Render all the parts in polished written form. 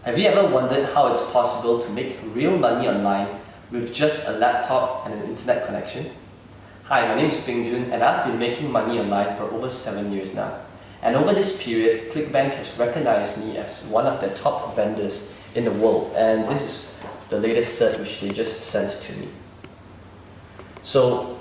Have you ever wondered how it's possible to make real money online with just a laptop and an internet connection? Hi, my name is Ping Jun and I've been making money online for over 7 years now. And over this period, ClickBank has recognized me as one of their top vendors in the world, and this is the latest cert which they just sent to me. So,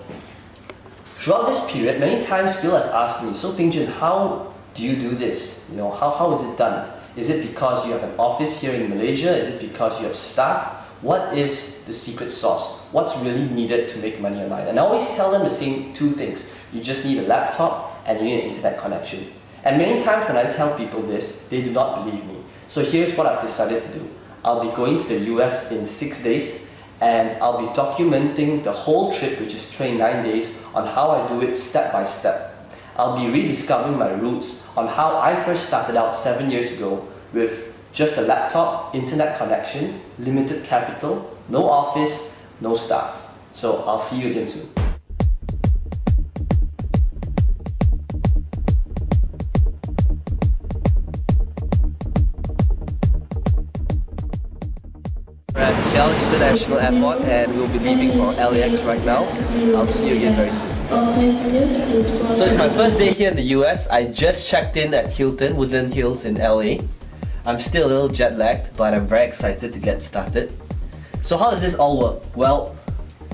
throughout this period, many times people have asked me, so Ping Jun, how do you do this? How is it done? Is it because you have an office here in Malaysia? Is it because you have staff? What is the secret sauce? What's really needed to make money online? And I always tell them the same two things. You just need a laptop and you need an internet connection. And many times when I tell people this, they do not believe me. So here's what I've decided to do. I'll be going to the US in 6 days and I'll be documenting the whole trip, which is 29 days, on how I do it step by step. I'll be rediscovering my roots on how I first started out 7 years ago with just a laptop, internet connection, limited capital, no office, no staff. So I'll see you again soon. We're at KL International Airport and we'll be leaving for LAX right now. I'll see you again very soon. So it's my first day here in the US. I just checked in at Hilton, Woodland Hills in LA. I'm still a little jet lagged, but I'm very excited to get started. So how does this all work? Well,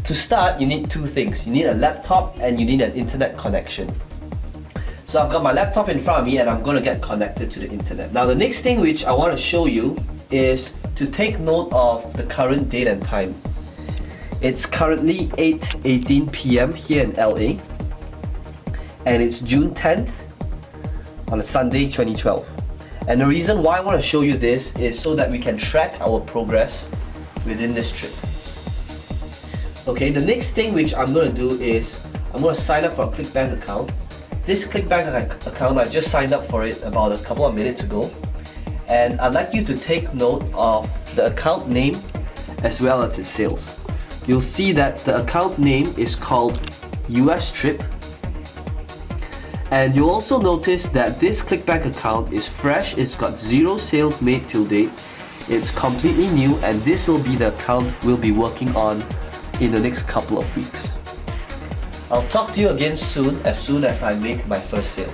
to start, you need two things. You need a laptop and you need an internet connection. So I've got my laptop in front of me and I'm going to get connected to the internet. Now the next thing which I want to show you is to take note of the current date and time. It's currently 8:18 p.m. here in LA and it's June 10th on a Sunday 2012. And the reason why I want to show you this is so that we can track our progress within this trip. Okay, the next thing which I'm going to do is I'm going to sign up for a ClickBank account. This ClickBank account, I just signed up for it about a couple of minutes ago. And I'd like you to take note of the account name as well as its sales. You'll see that the account name is called US Trip. And you'll also notice that this ClickBank account is fresh, it's got 0 sales made till date, it's completely new, and this will be the account we'll be working on in the next couple of weeks. I'll talk to you again soon as I make my first sale.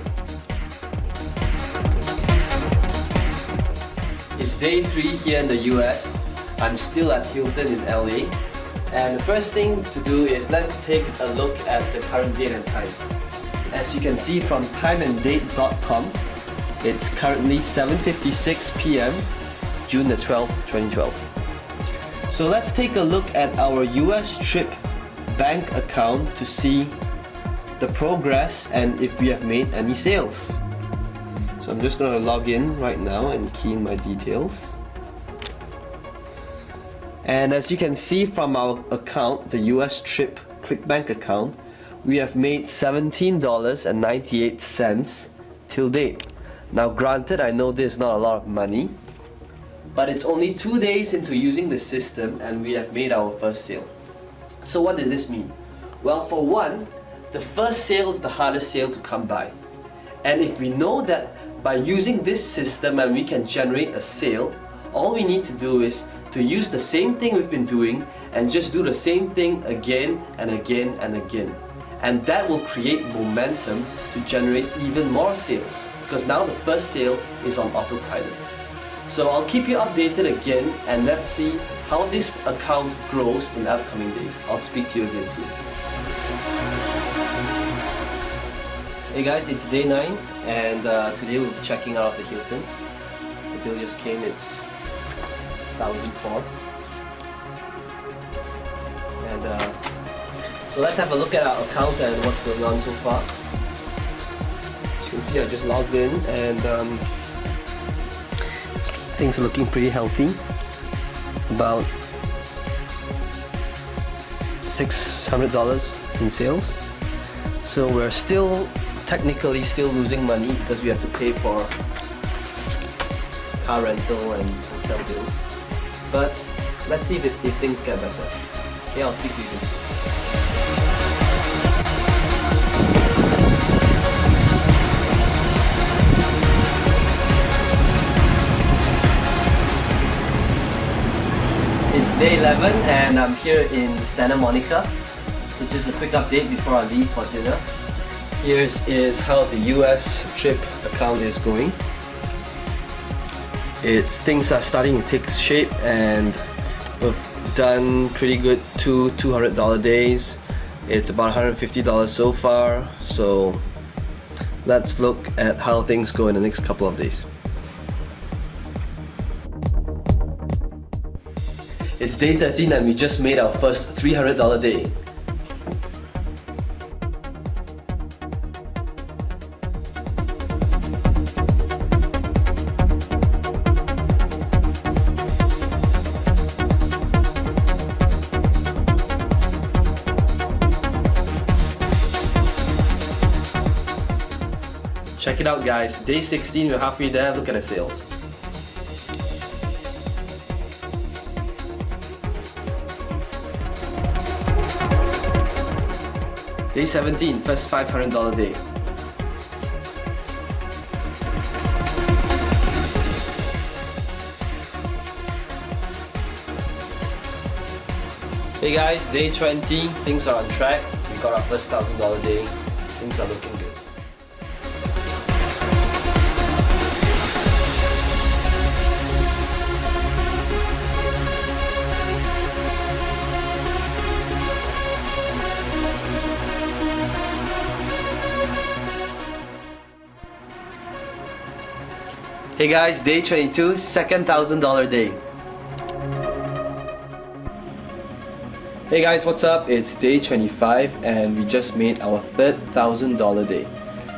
It's day 3 here in the US. I'm still at Hilton in LA. And the first thing to do is let's take a look at the current date and time. As you can see from timeanddate.com, it's currently 7:56 p.m. June the 12th, 2012. So let's take a look at our US Trip bank account to see the progress and if we have made any sales. So I'm just going to log in right now and key in my details. And as you can see from our account, the US Trip ClickBank account, we have made $17.98 till date. Now granted, I know this is not a lot of money, but it's only 2 days into using the system and we have made our first sale. So what does this mean? Well, for one, the first sale is the hardest sale to come by. And if we know that by using this system and we can generate a sale, all we need to do is to use the same thing we've been doing and just do the same thing again and again and again. And that will create momentum to generate even more sales, because now the first sale is on autopilot. So I'll keep you updated again and let's see how this account grows in the upcoming days. I'll speak to you again soon. Hey guys, it's day 9 and today we'll be checking out the Hilton. The bill just came, it's 1,004. And so let's have a look at our account and what's going on so far. As you can see, I just logged in and things are looking pretty healthy. About $600 in sales. So we're technically still losing money because we have to pay for car rental and hotel bills. But let's see if things get better. Okay, I'll speak to you soon. It's day 11 and I'm here in Santa Monica. So just a quick update before I leave for dinner. Here is how the US trip account is going. Things are starting to take shape and we've done pretty good two $200 days. It's about $150 so far. So let's look at how things go in the next couple of days. It's day 13 and we just made our first $300 day. Check it out guys, day 16, we're halfway there, look at the sales. Day 17, first $500 day. Hey guys, day 20, things are on track. We got our first $1,000 day. Things are looking good. Hey guys, day 22, second $1,000 day. Hey guys, what's up? It's day 25 and we just made our third $1,000 day.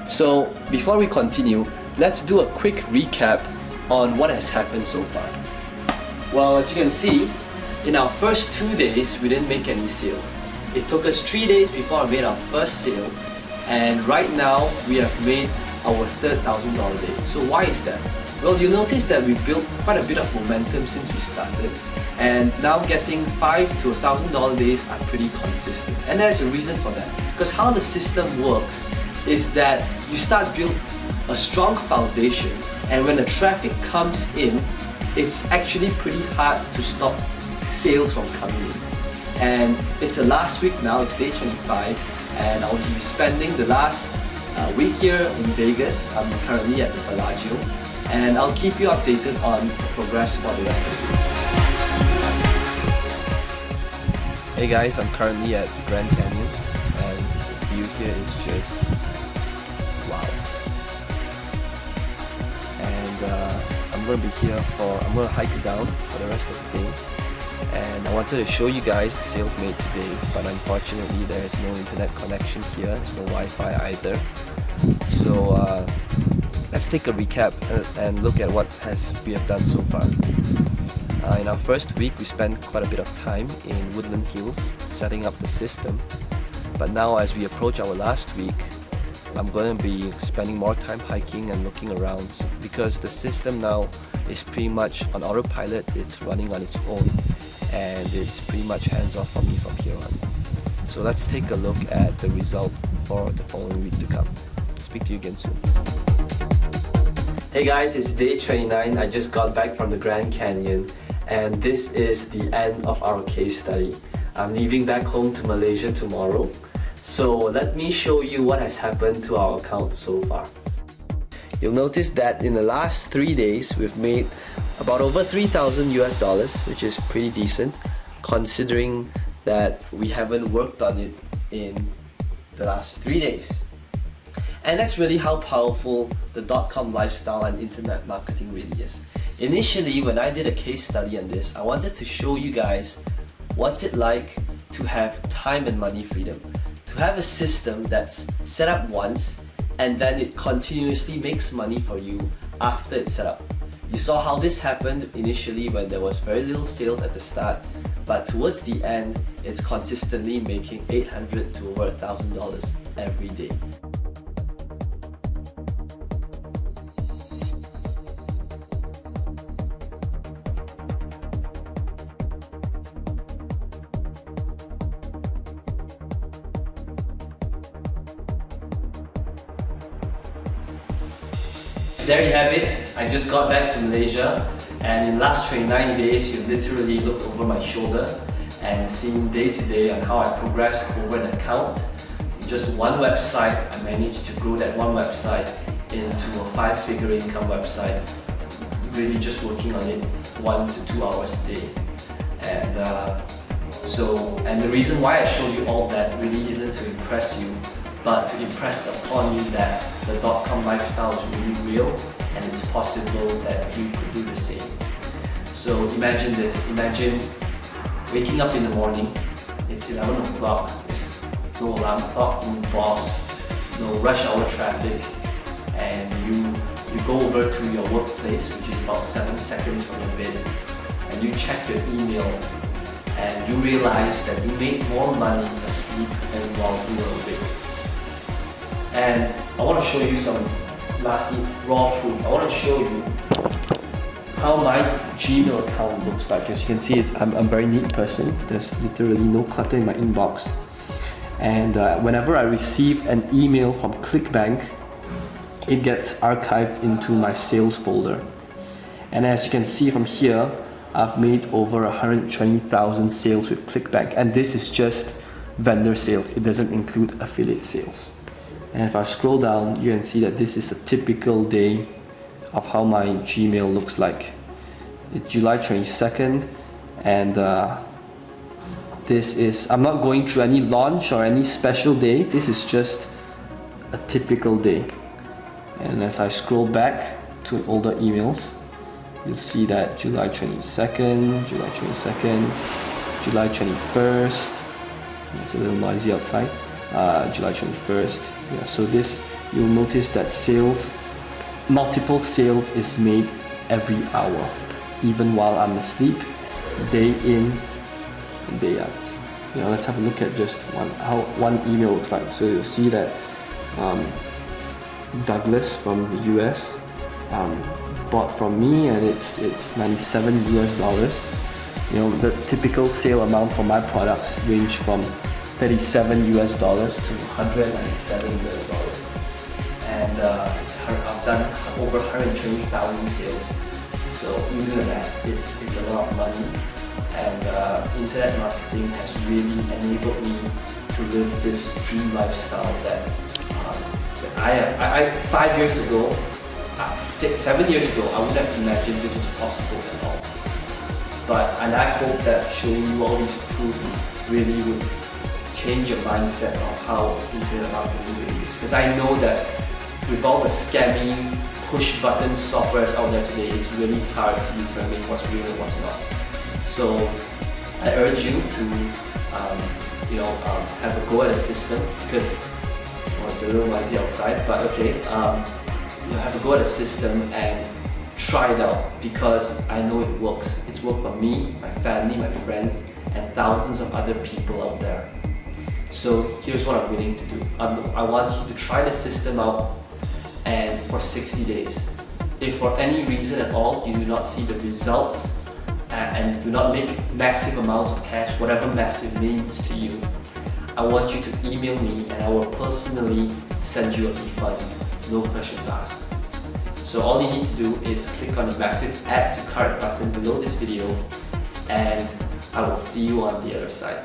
So before we continue, let's do a quick recap on what has happened so far. Well, as you can see, in our first 2 days, we didn't make any sales. It took us 3 days before I made our first sale, and right now we have made our third $1,000 day. So why is that? Well, you notice that we built quite a bit of momentum since we started, and now getting $5 to $1,000 days are pretty consistent. And there's a reason for that. Because how the system works is that you start build a strong foundation, and when the traffic comes in, it's actually pretty hard to stop sales from coming in. And it's the last week now, it's day 25, and I'll be spending the last week here in Vegas. I'm currently at the Bellagio, and I'll keep you updated on the progress for the rest of the week. Hey guys, I'm currently at the Grand Canyons, and the view here is just wow. And I'm going to be here I'm going to hike it down for the rest of the day. And I wanted to show you guys the sales made today, but unfortunately there is no internet connection here, there's no Wi-Fi either. So let's take a recap and look at what we have done so far. In our first week, we spent quite a bit of time in Woodland Hills setting up the system. But now as we approach our last week, I'm going to be spending more time hiking and looking around because the system now is pretty much on autopilot, it's running on its own, and it's pretty much hands-off for me from here on. So let's take a look at the result for the following week to come. Speak to you again soon. Hey guys, it's day 29. I just got back from the Grand Canyon, and this is the end of our case study. I'm leaving back home to Malaysia tomorrow. So let me show you what has happened to our account so far. You'll notice that in the last 3 days, we've made about over $3,000 US, which is pretty decent considering that we haven't worked on it in the last 3 days. And that's really how powerful the .com lifestyle and internet marketing really is. Initially, when I did a case study on this, I wanted to show you guys what's it like to have time and money freedom. To have a system that's set up once and then it continuously makes money for you after it's set up. You saw how this happened initially when there was very little sales at the start, but towards the end, it's consistently making $800 to over $1,000 every day. There you have it. I just got back to Malaysia And in the last 29 days, you literally looked over my shoulder and seen day to day on how I progressed over an account. In just one website, I managed to grow that one website into a 5-figure income website, really just working on it 1 to 2 hours a day. And the reason why I showed you all that really isn't to impress you, but to impress upon you that the .com lifestyle is really real and it's possible that you could do the same. So imagine this, imagine waking up in the morning, it's 11 o'clock, there's no alarm clock, no boss, no rush hour traffic, and you go over to your workplace, which is about 7 seconds from your bed, and you check your email, and you realize that you made more money asleep than while you were awake. And I want to show you some lastly raw proof. I want to show you how my Gmail account looks like. As you can see, I'm a very neat person. There's literally no clutter in my inbox. And whenever I receive an email from ClickBank, it gets archived into my sales folder. And as you can see from here, I've made over 120,000 sales with ClickBank, and this is just vendor sales. It doesn't include affiliate sales. And if I scroll down, you can see that this is a typical day of how my Gmail looks like. It's July 22nd, and this is, I'm not going through any launch or any special day. This is just a typical day. And as I scroll back to older emails, you'll see that July 22nd, July 22nd, July 21st, it's a little noisy outside, July 21st, yeah, so this, you'll notice that sales, multiple sales is made every hour, even while I'm asleep, day in and day out. You know, let's have a look at just how one email looks like. So you'll see that Douglas from the US bought from me, and it's $97 US. You know, the typical sale amount for my products range from $37 US to $197 US. And I've done over 120,000 sales. So you do that, it's a lot of money. And internet marketing has really enabled me to live this dream lifestyle that I 5 years ago, 7 years ago, I wouldn't have imagined this was possible at all. And I hope that showing you all these proof really would change your mindset of how internet marketing really is. Because I know that with all the scammy push button softwares out there today, it's really hard to determine what's real and what's not. So I urge you to have a go at a system, because it's a little noisy outside, but okay, have a go at a system and try it out, because I know it works. It's worked for me, my family, my friends, and thousands of other people out there. So here's what I'm willing to do. I want you to try the system out, and for 60 days. If for any reason at all you do not see the results and do not make massive amounts of cash, whatever massive means to you, I want you to email me and I will personally send you a refund, no questions asked. So all you need to do is click on the massive add to cart button below this video, and I will see you on the other side.